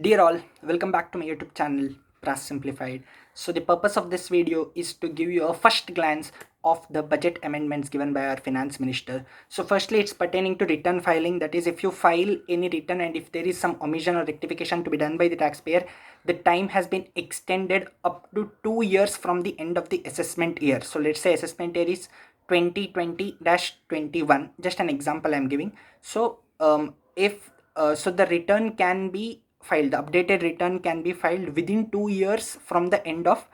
Dear all, welcome back to my YouTube channel Prassimplified. So the purpose of this video is to give you a first glance of the budget amendments given by our finance minister. So firstly, it's pertaining to return filing. That is, if you file any return and if there is some omission or rectification to be done by the taxpayer, the time has been extended up to 2 years from the end of the assessment year. So let's say assessment year is 2020-21. Just an example I'm giving. So so the return can be filed, the updated return can be filed within 2 years from the end of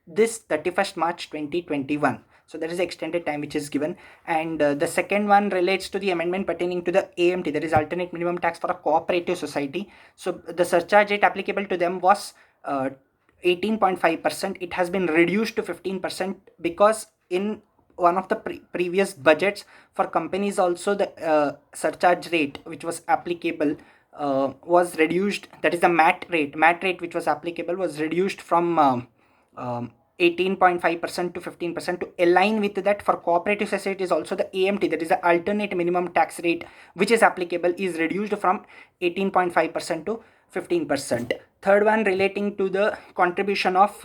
this 31st March 2021. So that is the extended time which is given. And the second one relates to the amendment pertaining to the AMT, that is alternate minimum tax for a cooperative society. So the surcharge rate applicable to them was 18.5%. It has been reduced to 15% because in one of the previous budgets for companies also the surcharge rate which was applicable was reduced. That is the MAT rate which was applicable was reduced from 18.5% to 15%. To align with that, for cooperative societies also the AMT, that is the alternate minimum tax rate which is applicable, is reduced from 18.5% to 15%. Third one relating to the contribution of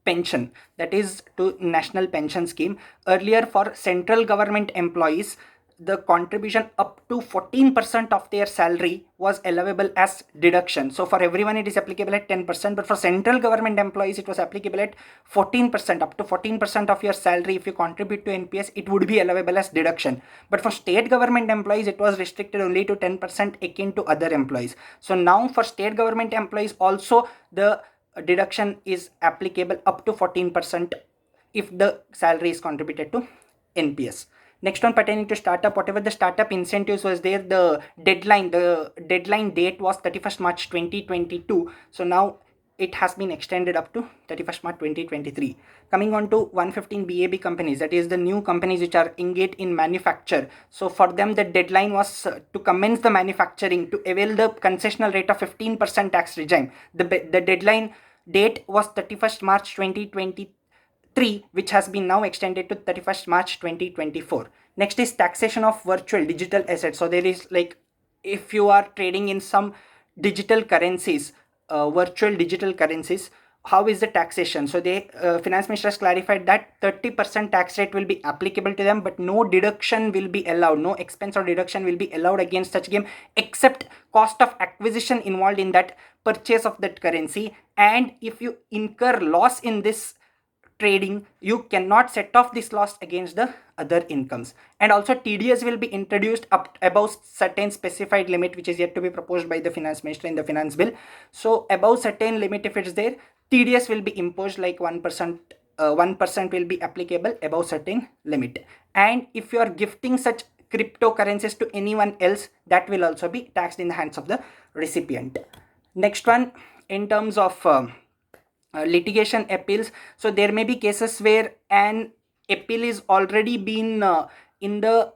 pension, that is to national pension scheme. Earlier for central government employees, the contribution up to 14% of their salary was allowable as deduction. So for everyone it is applicable at 10%, but for central government employees it was applicable at 14%. Up to 14% of your salary, if you contribute to NPS, it would be allowable as deduction. But for state government employees it was restricted only to 10% akin to other employees. So now for state government employees also the deduction is applicable up to 14% if the salary is contributed to NPS. Next one pertaining to startup, whatever the startup incentives was there, the deadline date was 31st March 2022. So now it has been extended up to 31st March 2023. Coming on to 115 BAB companies, that is the new companies which are engaged in manufacture. So for them the deadline was to commence the manufacturing to avail the concessional rate of 15% tax regime. The deadline date was 31st March 2023, which has been now extended to 31st March 2024. Next is taxation of virtual digital assets. So there is, like, if you are trading in some digital currencies, virtual digital currencies, how is the taxation? So the finance minister has clarified that 30% tax rate will be applicable to them, but no deduction will be allowed, no expense or deduction will be allowed against such game except cost of acquisition involved in that purchase of that currency. And if you incur loss in this trading, you cannot set off this loss against the other incomes. And also TDS will be introduced up above certain specified limit which is yet to be proposed by the finance minister in the finance bill. So above certain limit, if it's there, TDS will be imposed, like 1%. 1% will be applicable above certain limit. And if you are gifting such cryptocurrencies to anyone else, that will also be taxed in the hands of the recipient. Next one, in terms of litigation appeals. So there may be cases where an appeal is already been in the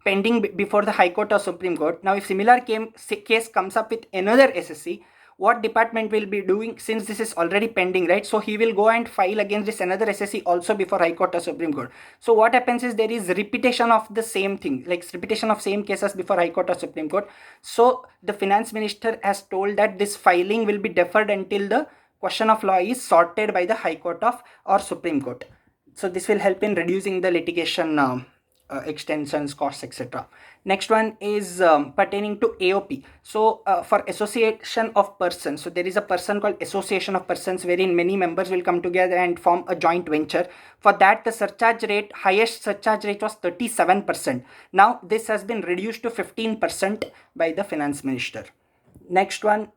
pending before the High Court or Supreme Court. Now if similar case comes up with another SSC, what department will be doing, since this is already pending, right? So he will go and file against this another SSC also before High Court or Supreme Court. So what happens is there is repetition of the same thing, like repetition of same cases before High Court or Supreme Court. So the finance minister has told that this filing will be deferred until the question of law is sorted by the High Court of or Supreme Court. So this will help in reducing the litigation extensions, costs, etc. Next one is pertaining to AOP. So for association of persons, so there is a person called association of persons wherein many members will come together and form a joint venture. For that the surcharge rate, highest surcharge rate was 37%. Now this has been reduced to 15% by the finance minister. Next one,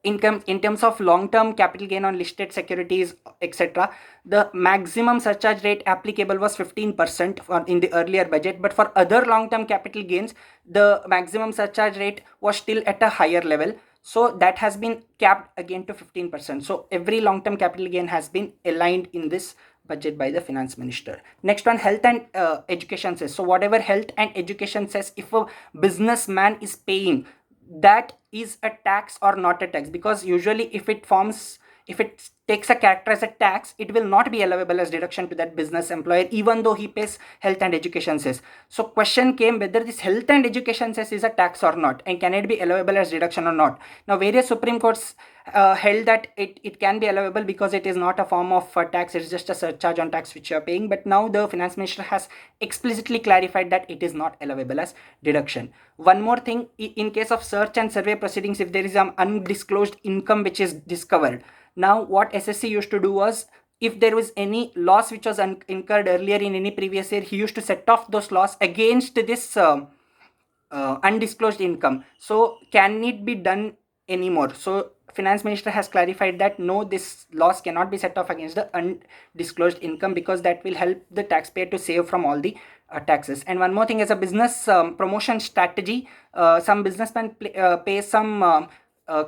in terms of long-term capital gain on listed securities, etc., the maximum surcharge rate applicable was 15% in the earlier budget, but for other long-term capital gains the maximum surcharge rate was still at a higher level, so that has been capped again to 15%. So every long-term capital gain has been aligned in this budget by the finance minister. Next one, health and education cess. So whatever health and education cess, if a businessman is paying, that is a tax or not a tax, because usually if it takes a character as a tax, it will not be allowable as deduction to that business employer, even though he pays health and education cess. So question came whether this health and education cess is a tax or not, and can it be allowable as deduction or not. Now various Supreme Courts held that it can be allowable because it is not a form of tax, it is just a surcharge on tax which you are paying. But now the finance minister has explicitly clarified that it is not allowable as deduction. One more thing, in case of search and survey proceedings, if there is an undisclosed income which is discovered, now what SSC used to do was, if there was any loss which was incurred earlier in any previous year, he used to set off those loss against this undisclosed income. So can it be done anymore? So finance minister has clarified that no, this loss cannot be set off against the undisclosed income, because that will help the taxpayer to save from all the taxes. And one more thing, as a business promotion strategy, some businessmen pay some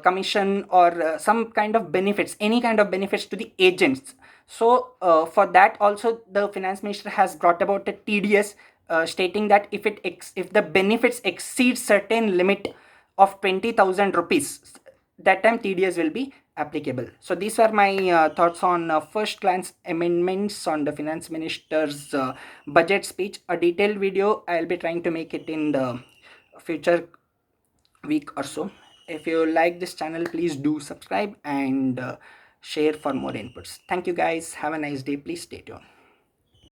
commission or some kind of benefits, any kind of benefits to the agents. So for that also the finance minister has brought about a TDS, stating that if the benefits exceed certain limit of 20,000 rupees, that time TDS will be applicable. So these are my thoughts on first glance amendments on the finance minister's budget speech. A detailed video I'll be trying to make it in the future week or so. If you like this channel, please do subscribe and share for more inputs. Thank you guys, have a nice day, please stay tuned.